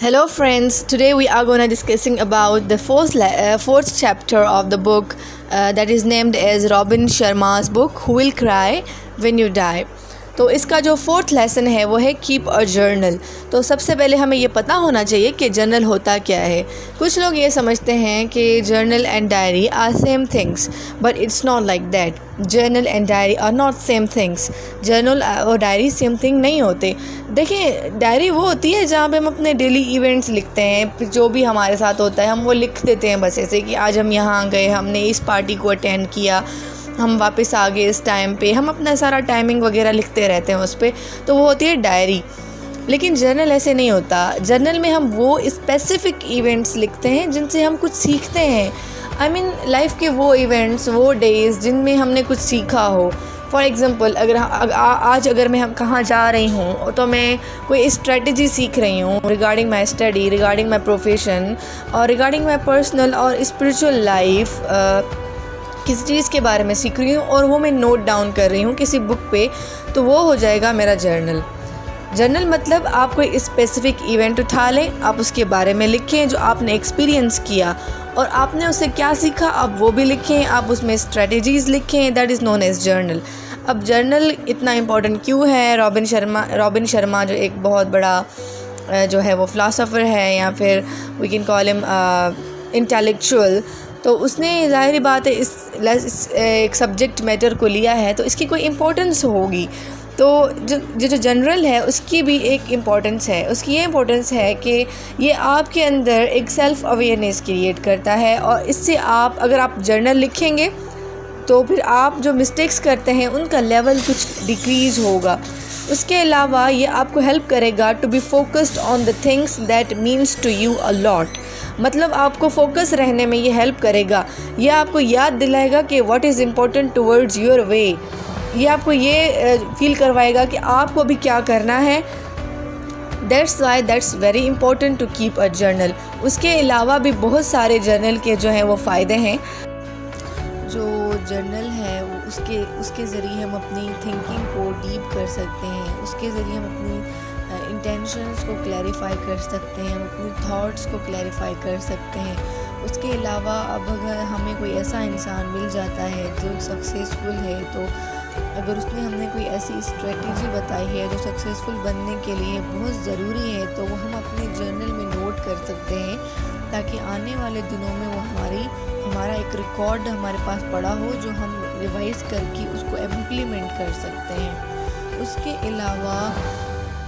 Hello friends, today we are going to discussing about the fourth chapter of the book that is named as Robin Sharma's book Who Will Cry When You Die. تو اس کا جو fourth lesson ہے وہ ہے cap a general. تو سب سے پہلے ہمیں یہ پتہ ہونا چاہیے کہ جرنل ہوتا کیا ہے. کچھ لوگ یہ سمجھتے ہیں کہ journal and diary are same things, but it's not like that. Journal and diary are not same things. Journal اور ڈائری سیم تھنگ نہیں ہوتے. دیکھیں, ڈائری وہ ہوتی ہے جہاں پہ ہم اپنے ڈیلی ایونٹس لکھتے ہیں, جو بھی ہمارے ساتھ ہوتا ہے ہم وہ لکھ دیتے ہیں, بس ایسے کہ آج ہم یہاں گئے, ہم نے اس پارٹی کو اٹینڈ کیا, ہم واپس آ گئے اس ٹائم پہ, ہم اپنا سارا ٹائمنگ وغیرہ لکھتے رہتے ہیں اس پہ, تو وہ ہوتی ہے ڈائری. لیکن جرنل ایسے نہیں ہوتا. جرنل میں ہم وہ اسپیسیفک ایونٹس لکھتے ہیں جن سے ہم کچھ سیکھتے ہیں. لائف کے وہ ایونٹس, وہ ڈیز جن میں ہم نے کچھ سیکھا ہو. فار ایگزامپل, اگر میں کہاں جا رہی ہوں تو میں کوئی اسٹریٹجی سیکھ رہی ہوں regarding my study, regarding my profession اور ریگارڈنگ مائی پرسنل اور اسپریچول لائف, کسی چیز کے بارے میں سیکھ رہی ہوں اور وہ میں نوٹ ڈاؤن کر رہی ہوں کسی بک پہ, تو وہ ہو جائے گا میرا جرنل. جرنل مطلب آپ کوئی اسپیسیفک ایونٹ اٹھا لیں, آپ اس کے بارے میں لکھیں جو آپ نے ایکسپیرینس کیا اور آپ نے اس سے کیا سیکھا, آپ وہ بھی لکھیں, آپ اس میں اسٹریٹجیز لکھیں. That is known as journal. اب جرنل اتنا امپورٹنٹ کیوں ہے؟ رابن شرما جو ایک بہت بڑا جو ہے وہ فلاسفر ہے, یا پھر وی کین کال ہم انٹیلیکچوئل, تو اس نے ظاہری بات ہے اس ایک سبجیکٹ میٹر کو لیا ہے تو اس کی کوئی امپورٹنس ہوگی. تو جو جنرل ہے اس کی بھی ایک امپورٹنس ہے. اس کی یہ امپورٹنس ہے کہ یہ آپ کے اندر ایک سیلف اویئرنیس کریٹ کرتا ہے, اور اس سے اگر آپ جرنل لکھیں گے تو پھر آپ جو مسٹیکس کرتے ہیں ان کا لیول کچھ ڈیکریز ہوگا. اس کے علاوہ یہ آپ کو ہیلپ کرے گا to be focused on the things that means to you a lot. مطلب آپ کو فوکس رہنے میں یہ ہیلپ کرے گا. یہ آپ کو یاد دلائے گا کہ what is important towards your way. یہ آپ کو یہ فیل کروائے گا کہ آپ کو بھی کیا کرنا ہے. That's why that's very important to keep a journal. اس کے علاوہ بھی بہت سارے جرنل کے جو ہیں وہ فائدے ہیں. جو جرنل ہے وہ اس کے ذریعے ہم اپنی تھنکنگ کو ڈیپ کر سکتے ہیں. اس کے ذریعے ہم اپنی انٹینشنس کو کلیریفائی کر سکتے ہیں, ہم اپنی تھاٹس کو کلیریفائی کر سکتے ہیں. اس کے علاوہ اب اگر ہمیں کوئی ایسا انسان مل جاتا ہے جو سکسیزفل ہے, تو اگر اس نے ہمیں کوئی ایسی اسٹریٹجی بتائی ہے جو سکسیزفل بننے کے لیے بہت ضروری ہے, تو وہ ہم اپنے جرنل میں نوٹ کر سکتے ہیں, تاکہ آنے والے دنوں میں وہ ہمارا ایک ریکارڈ ہمارے پاس پڑا ہو جو ہم ریوائز کر کے اس کو امپلیمنٹ کر سکتے ہیں. اس کے علاوہ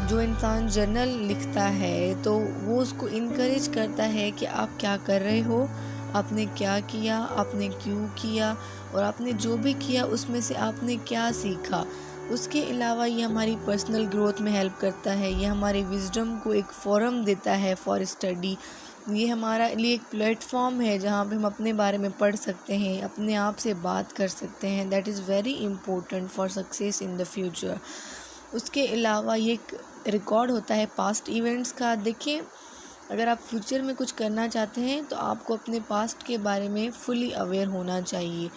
جو انسان جرنل لکھتا ہے تو وہ اس کو انکریج کرتا ہے کہ آپ کیا کر رہے ہو, آپ نے کیا کیا, آپ نے کیوں کیا, اور آپ نے جو بھی کیا اس میں سے آپ نے کیا سیکھا. اس کے علاوہ یہ ہماری پرسنل گروتھ میں ہیلپ کرتا ہے. یہ ہماری وزڈم کو ایک فورم دیتا ہے فار اسٹڈی. یہ ہمارا لیے ایک پلیٹ فارم ہے جہاں پہ ہم اپنے بارے میں پڑھ سکتے ہیں, اپنے آپ سے بات کر سکتے ہیں. That is very important for success in the future. اس کے علاوہ یہ ایک ریکارڈ ہوتا ہے پاسٹ ایونٹس کا. دیکھیں, اگر آپ فیوچر میں کچھ کرنا چاہتے ہیں تو آپ کو اپنے پاسٹ کے بارے میں فلی اویئر ہونا چاہیے.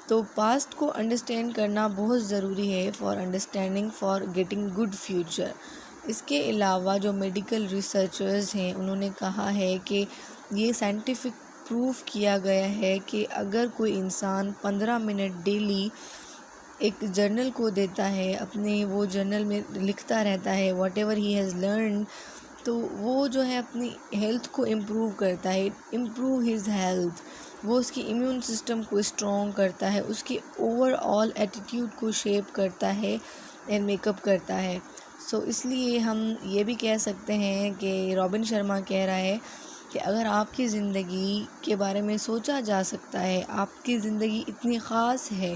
تو پاسٹ کو انڈرسٹینڈ کرنا بہت ضروری ہے for understanding for getting good future. اس کے علاوہ جو میڈیکل ریسرچرز ہیں انہوں نے کہا ہے کہ یہ سائنٹیفک پروف کیا گیا ہے کہ اگر کوئی انسان 15 منٹ ڈیلی ایک جرنل کو دیتا ہے, اپنے وہ جرنل میں لکھتا رہتا ہے what ever he has learned, تو وہ جو ہے اپنی ہیلتھ کو امپروو کرتا ہے. Improve his health. وہ اس کی امیون سسٹم کو اسٹرانگ کرتا ہے, اس کی اوور آل ایٹیٹیوڈ کو شیپ کرتا ہے اینڈ میک اپ کرتا ہے. سو اس لیے ہم یہ بھی کہہ سکتے ہیں کہ رابن شرما کہہ رہا ہے کہ اگر آپ کی زندگی کے بارے میں سوچا جا سکتا ہے, آپ کی زندگی اتنی خاص ہے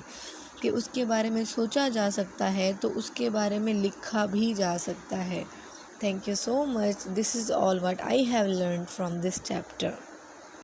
کہ اس کے بارے میں سوچا جا سکتا ہے, تو اس کے بارے میں لکھا بھی جا سکتا ہے. Thank you so much. This is all what I have learned from this chapter.